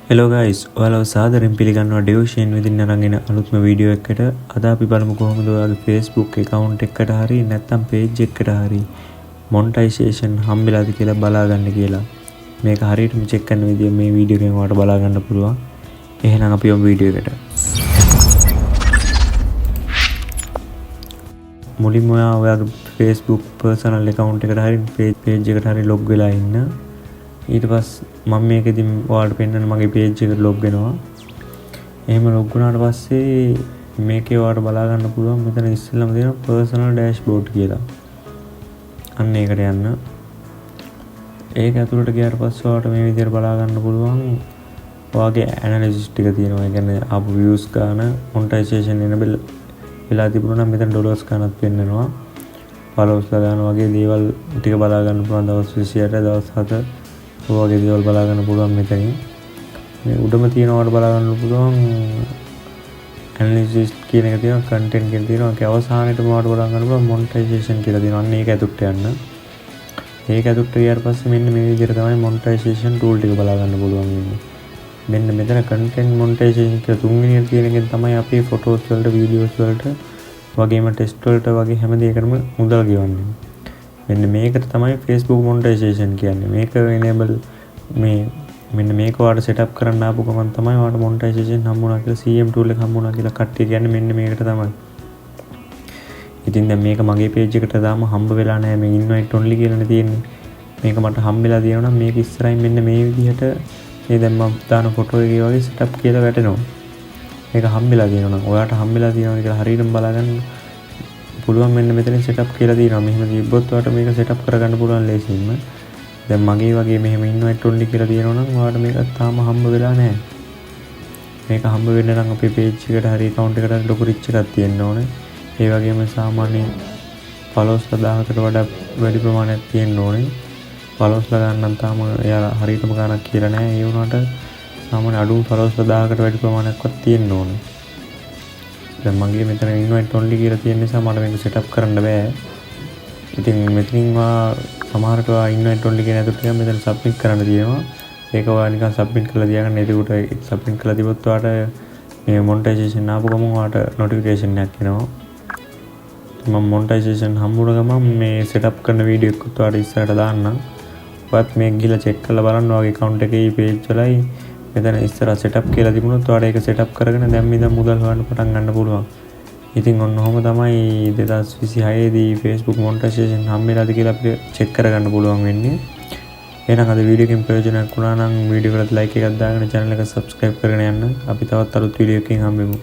Hello guys, ඔයාලව සාදරයෙන් පිළිගන්නවා ඩෙවෝෂන් විදිහින් අරන් එන අලුත්ම වීඩියෝ එකකට. අද අපි බලමු කොහොමද ඔයාගේ Facebook account එකකට හරි නැත්නම් page එකකට හරි monetization හම්බෙලාද කියලා බලාගන්න කියලා. මේක හරියටම check කරන විදිය මේ වීඩියෝ එකෙන් ඔයාලට බලා ගන්න පුළුවන්. එහෙනම් අපි යමු වීඩියෝ එකට. මුලින්ම ඔයාගේ Facebook personal account එකට හරි page එකට හරි log වෙලා ඉන්න. ඊට පස්සේ මම මේකෙදි ඔයාලට පෙන්නන මගේ page එකට log වෙනවා. එහෙම log වුණාට පස්සේ මේකේ ඔයාලට බලා ගන්න පුළුවන් මෙතන ඉස්සෙල්ලාම තියෙනවා personal dashboard කියලා. අන්න ඒකට යන්න. ඒක ඇතුළට ගියාට පස්සේ ඔයාලට මේ විදිහට බලා ගන්න පුළුවන් ඔයාගේ analysis ටික තියෙනවා. ඒ කියන්නේ ආපු views ගන්න, monetization enable වෙලා තිබුණා නම් මෙතන dollars ගන්නත් පෙන්නනවා. followers ගන්න වගේ දේවල් ටික බලා ගන්න පුළුවන් දවස් 28 දවස් 7 ඔයගේ දේවල් බලා ගන්න පුළුවන් මෙතනින්. මේ උඩම තියෙනවට බලා ගන්න පුළුවන් analysis කියන එක තියෙනවා, content කියන තියෙනවා. ඒක අවසානයේටම ඔයාලට බලා ගන්න පුළුවන් monetization කියලා තියෙනවා. අන්න ඒක ඇතුළට යන්න. ඒක ඇතුළට ගියාට පස්සේ මෙන්න මේ විදිහට තමයි monetization tool ටික බලා ගන්න පුළුවන් වෙන්නේ. මෙන්න මෙතන content monetization කියලා තුන්වෙනියට තියෙන එකෙන් තමයි අපි photos වලට, videos වලට වගේම test වලට වගේ හැම දෙයකටම මුදල් ගෙවන්නේ. මෙන්න මේකට තමයි Facebook monetization කියන්නේ. මේක enable මෙන්න මේක ඔයාලට setup කරන්න ආපු ගමන් තමයි ඔයාලට monetization හම්බුණා කියලා CM tool එක හම්බුණා කියලා කට්ටිය කියන්නේ මෙන්න මේකට තමයි. ඉතින් දැන් මේක මගේ page එකට දාම හම්බ වෙලා නැහැ. මේ invite only කියලානේ තියෙන්නේ. මේක මට හම්බෙලා තියෙනවා නම් මේක ඉස්සරහින් මෙන්න මේ විදිහට මේ දැන් මම දාන ෆොටෝ එකේ වගේ setup කියලා වැටෙනවා. මේක හම්බෙලා තියෙනවා නම් ඔයාලට හම්බෙලා තියෙනවා කියලා හරියටම බලාගන්න පුළුවන්. මෙන්න මෙතන setup කියලා තියෙනවා. මෙහෙම තිබ්බොත් ඔයාලට මේක setup කරගන්න පුළුවන් ලේසියෙන්ම. දැන් මගේ වගේ මෙහෙම invite only කියලා තියෙනවා නම් ඔයාලට මේක තාම හම්බ වෙලා නැහැ. මේක හම්බ වෙන්න නම් අපේ page එකට හරි account එකට හරි ලොකු reach එකක් තියෙන්න ඕනේ. ඒ වගේම සාමාන්‍ය followers 1000කට වඩා වැඩි ප්‍රමාණයක් තියෙන්න ඕනේ. followers ගන්න නම් තාම එයාලා හරියටම ගණනක් කියලා නැහැ. ඒ වුණාට සාමාන්‍ය අඩුම followers 1000කට වැඩි ප්‍රමාණයක්වත් තියෙන්න ඕනේ. දැන් මගේ මෙතන invite only කියලා තියෙන නිසා මට මේක setup කරන්න බෑ. ඉතින් මෙතනින් සමහරට invite only කියන ඇතුළට ගියාම මෙතන submit කරන්න තියෙනවා. ඒක ඔයා නිකන් submit කරලා තියාගන්න. ඒකට submit කරලා තිබොත් ඔයාලට මේ monetization ආපු ගමන් ඔයාලට notification එකක් එනවා. මම monetization හම්බුන ගමන් මේ setup කරන වීඩියෝ එකත් ඔයාලට ඉස්සරහට දාන්නම්. ඔයත් මේක ගිහලා check කරලා බලන්න ඔයාගේ account එකේ page වලයි මෙතන ඉස්සරහ setup කියලා තිබුණොත් ඔයාලට ඒක setup කරගෙන දැන් ඉඳන් මුදල් හොයන්න පටන් ගන්න පුළුවන්. ඉතින් ඔන්න ඔහොම තමයි 2026 දී Facebook monetization හම්බෙලාද කියලා අපිට check කරගන්න පුළුවන් වෙන්නේ. එහෙනම් අද වීඩියෝ එකෙන් ප්‍රයෝජනයක් වුණා නම් වීඩියෝ එකට like එකක් දාගෙන channel එක subscribe කරගෙන යන්න. අපි තවත් අලුත් වීඩියෝ එකකින් හම්බෙමු.